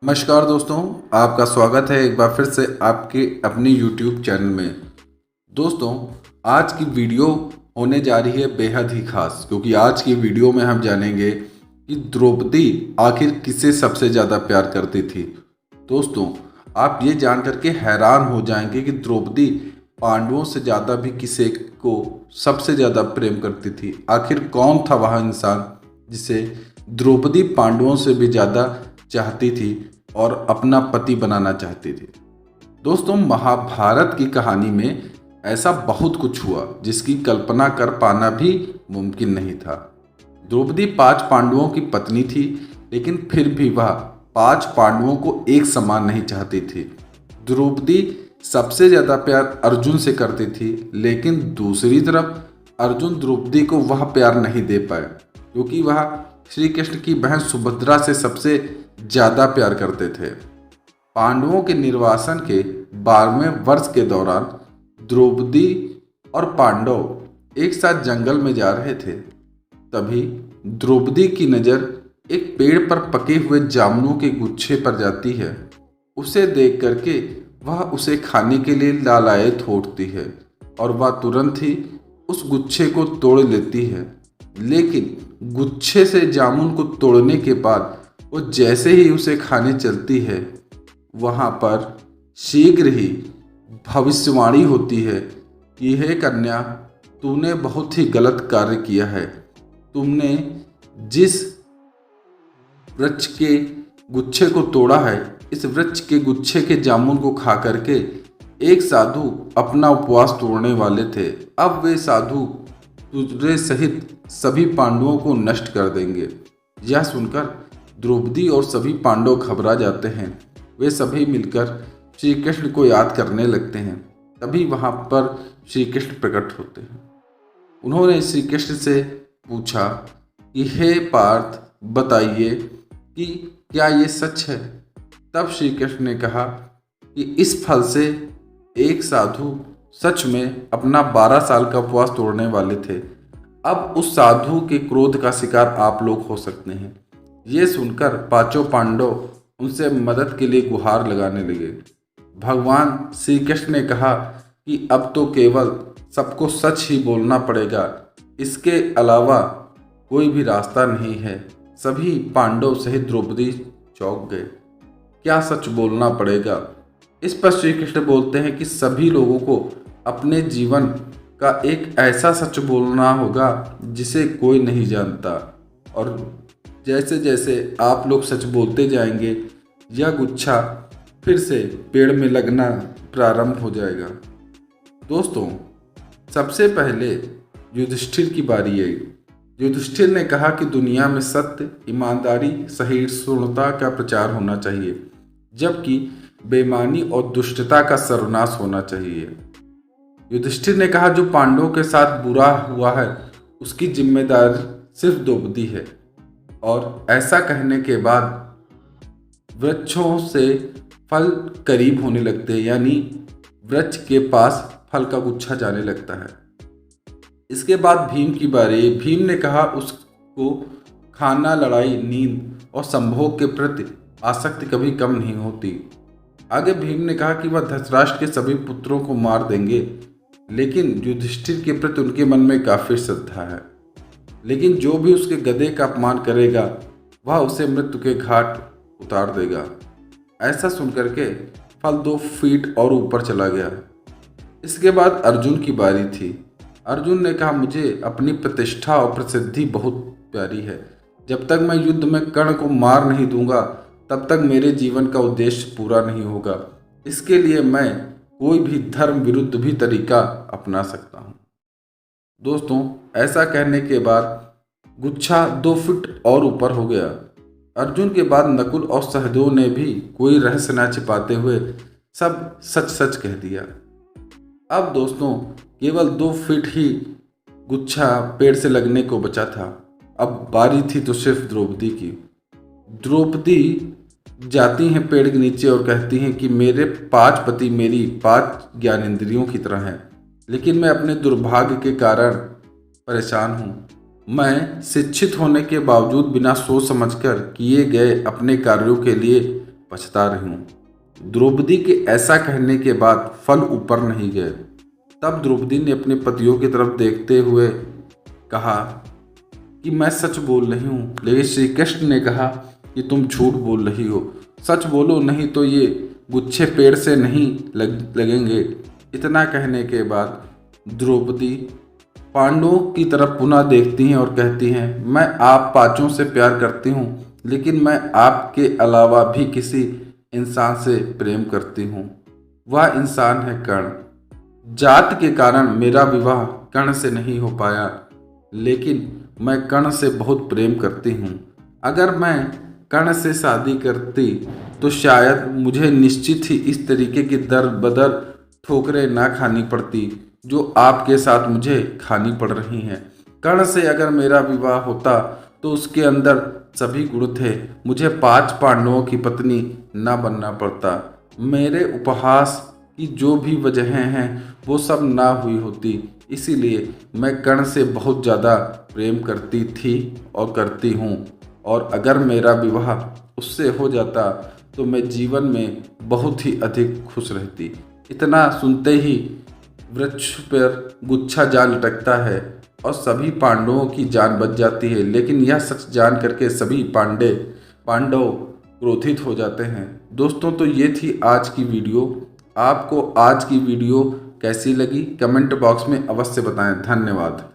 नमस्कार दोस्तों, आपका स्वागत है एक बार फिर से आपके अपनी YouTube चैनल में। दोस्तों, आज की वीडियो होने जा रही है बेहद ही खास, क्योंकि आज की वीडियो में हम जानेंगे कि द्रौपदी आखिर किससे सबसे ज़्यादा प्यार करती थी। दोस्तों, आप ये जान करके हैरान हो जाएंगे कि द्रौपदी पांडवों से ज़्यादा भी किसे को सबसे ज़्यादा प्रेम करती थी। आखिर कौन था वह इंसान जिसे द्रौपदी पांडवों से भी ज़्यादा चाहती थी और अपना पति बनाना चाहती थी। दोस्तों, महाभारत की कहानी में ऐसा बहुत कुछ हुआ जिसकी कल्पना कर पाना भी मुमकिन नहीं था। द्रौपदी 5 पांडवों की पत्नी थी, लेकिन फिर भी वह 5 पांडवों को एक समान नहीं चाहती थी। द्रौपदी सबसे ज़्यादा प्यार अर्जुन से करती थी, लेकिन दूसरी तरफ अर्जुन द्रौपदी को वह प्यार नहीं दे पाए, क्योंकि वह श्री कृष्ण की बहन सुभद्रा से सबसे ज़्यादा प्यार करते थे। पांडवों के निर्वासन के 12वें वर्ष के दौरान द्रौपदी और पांडव एक साथ जंगल में जा रहे थे। तभी द्रौपदी की नज़र एक पेड़ पर पके हुए जामुनों के गुच्छे पर जाती है। उसे देख करके वह उसे खाने के लिए लालायित होती है और वह तुरंत ही उस गुच्छे को तोड़ लेती है। लेकिन गुच्छे से जामुन को तोड़ने के बाद वो जैसे ही उसे खाने चलती है, वहाँ पर शीघ्र ही भविष्यवाणी होती है कि हे कन्या, तूने बहुत ही गलत कार्य किया है। तुमने जिस वृक्ष के गुच्छे को तोड़ा है, इस वृक्ष के गुच्छे के जामुन को खा करके एक साधु अपना उपवास तोड़ने वाले थे। अब वे साधु तुझे सहित सभी पांडवों को नष्ट कर देंगे। यह सुनकर द्रौपदी और सभी पांडव घबरा जाते हैं। वे सभी मिलकर श्री कृष्ण को याद करने लगते हैं। तभी वहाँ पर श्री कृष्ण प्रकट होते हैं। उन्होंने श्री कृष्ण से पूछा कि हे पार्थ, बताइए कि क्या ये सच है। तब श्री कृष्ण ने कहा कि इस फल से एक साधु सच में अपना 12 साल का उपवास तोड़ने वाले थे। अब उस साधु के क्रोध का शिकार आप लोग हो सकते हैं। ये सुनकर 5 पांडव उनसे मदद के लिए गुहार लगाने लगे। भगवान श्री कृष्ण ने कहा कि अब तो केवल सबको सच ही बोलना पड़ेगा, इसके अलावा कोई भी रास्ता नहीं है। सभी पांडव सहित द्रौपदी चौंक गए। क्या सच बोलना पड़ेगा? इस पर श्री कृष्ण बोलते हैं कि सभी लोगों को अपने जीवन का एक ऐसा सच बोलना होगा जिसे कोई नहीं जानता, और जैसे जैसे आप लोग सच बोलते जाएंगे, यह गुच्छा फिर से पेड़ में लगना प्रारंभ हो जाएगा। दोस्तों, सबसे पहले युधिष्ठिर की बारी है। युधिष्ठिर ने कहा कि दुनिया में सत्य, ईमानदारी, सहिष्णुता का प्रचार होना चाहिए, जबकि बेईमानी और दुष्टता का सर्वनाश होना चाहिए। युधिष्ठिर ने कहा जो पांडवों के साथ बुरा हुआ है उसकी जिम्मेदार सिर्फ द्रौपदी है। और ऐसा कहने के बाद वृक्षों से फल करीब होने लगते हैं, यानी वृक्ष के पास फल का गुच्छा जाने लगता है। इसके बाद भीम की बारी। भीम ने कहा उसको खाना, लड़ाई, नींद और संभोग के प्रति आसक्ति कभी कम नहीं होती। आगे भीम ने कहा कि वह धृतराष्ट्र के सभी पुत्रों को मार देंगे, लेकिन युधिष्ठिर के प्रति उनके मन में काफी श्रद्धा है। लेकिन जो भी उसके गधे का अपमान करेगा वह उसे मृत्यु के घाट उतार देगा। ऐसा सुनकर के फल 2 फीट और ऊपर चला गया। इसके बाद अर्जुन की बारी थी। अर्जुन ने कहा मुझे अपनी प्रतिष्ठा और प्रसिद्धि बहुत प्यारी है। जब तक मैं युद्ध में कर्ण को मार नहीं दूंगा, तब तक मेरे जीवन का उद्देश्य पूरा नहीं होगा। इसके लिए मैं कोई भी धर्म विरुद्ध भी तरीका अपना सकता हूँ। दोस्तों, ऐसा कहने के बाद गुच्छा 2 फीट और ऊपर हो गया। अर्जुन के बाद नकुल और सहदेव ने भी कोई रहस्य न छिपाते हुए सब सच सच कह दिया। अब दोस्तों, केवल 2 फीट ही गुच्छा पेड़ से लगने को बचा था। अब बारी थी तो सिर्फ द्रौपदी की। द्रौपदी जाती हैं पेड़ के नीचे और कहती हैं कि मेरे 5 पति मेरी 5 ज्ञानेंद्रियों की तरह हैं, लेकिन मैं अपने दुर्भाग्य के कारण परेशान हूँ। मैं शिक्षित होने के बावजूद बिना सोच समझकर किए गए अपने कार्यों के लिए पछता रही हूँ। द्रौपदी के ऐसा कहने के बाद फल ऊपर नहीं गए। तब द्रौपदी ने अपने पतियों की तरफ देखते हुए कहा कि मैं सच बोल रही हूँ, लेकिन श्री कृष्ण ने कहा कि तुम झूठ बोल रही हो, सच बोलो नहीं तो ये गुच्छे पेड़ से नहीं लगेंगे। इतना कहने के बाद द्रौपदी पांडवों की तरफ पुनः देखती हैं और कहती हैं, मैं आप पांचों से प्यार करती हूँ, लेकिन मैं आपके अलावा भी किसी इंसान से प्रेम करती हूँ। वह इंसान है कर्ण। जात के कारण मेरा विवाह कर्ण से नहीं हो पाया, लेकिन मैं कर्ण से बहुत प्रेम करती हूँ। अगर मैं कर्ण से शादी करती तो शायद मुझे निश्चित ही इस तरीके की दर बदर ठोकरें ना खानी पड़ती जो आपके साथ मुझे खानी पड़ रही हैं। कर्ण से अगर मेरा विवाह होता तो उसके अंदर सभी गुण थे, मुझे 5 पांडवों की पत्नी ना बनना पड़ता। मेरे उपहास की जो भी वजहें हैं वो सब ना हुई होती। इसीलिए मैं कर्ण से बहुत ज़्यादा प्रेम करती थी और करती हूँ, और अगर मेरा विवाह उससे हो जाता तो मैं जीवन में बहुत ही अधिक खुश रहती। इतना सुनते ही वृक्ष पर गुच्छा जा लटकता है और सभी पांडवों की जान बच जाती है। लेकिन यह सच जान करके सभी पांडव क्रोधित हो जाते हैं। दोस्तों, तो ये थी आज की वीडियो। आपको आज की वीडियो कैसी लगी कमेंट बॉक्स में अवश्य बताएं। धन्यवाद।